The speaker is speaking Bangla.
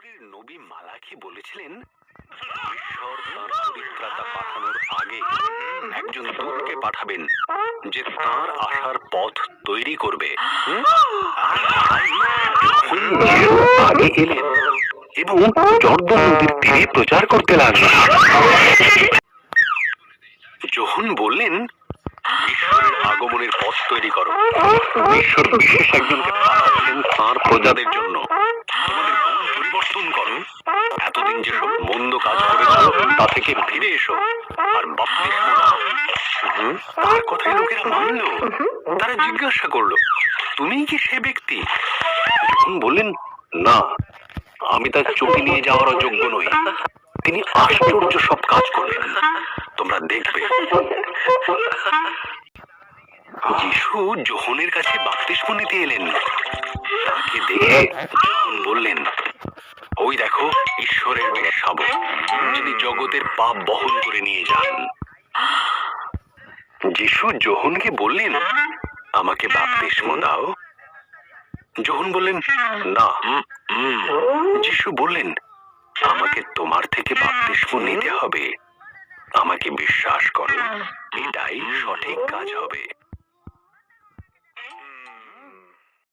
মিশরের নবী মালাকি বলেছিলেন ঈশ্বর তাঁর পবিত্রতা পাঠানোর আগে একজন দূতকে পাঠাবেন যে তাঁর আসার পথ তৈরি করবে। আগে এলেন এবং জর্দান নদীর তীরে প্রচার করতে লাগলেন। যোহন বললেন, ঈশ্বরের আগমনের পথ তৈরি করো। ঈশ্বর বিশেষ একজনকে পাঠাচ্ছেন তাঁর প্রজাদের জন্য। তোমাদের মন পরিবর্তন করো, এতদিন যেসব মন্দ কাজ করেছ তা থেকে ফিরে এসো আর বাপ্তিস্ম নাও। তার কথায় লোকেরা মানল। তারা জিজ্ঞাসা করলো, তুমিই কি সে ব্যক্তি? যখন বললেন, না, আমি তার চোখে নিয়ে যাওয়ারও যোগ্য নই। তিনি আশ্চর্য সব কাজ করবেন, তোমরা দেখবে। যিশু যোহনের কাছে বাপ্তিস্ম নিতে এলেন। তাকে দেখে যোহন বললেন, ওই দেখো ঈশ্বরের শাবক, যিনি জগতের পাপ বহন করে নিয়ে যান। যিশু যোহনকে বললেন, আমাকে বাপ্তিস্ম দাও। যোহন বললেন, না। যিশু বললেন, আমাকে তোমার থেকে বাপ্তিস্ম নিতে হবে। আমাকে বিশ্বাস করো, এটাই সঠিক কাজ হবে।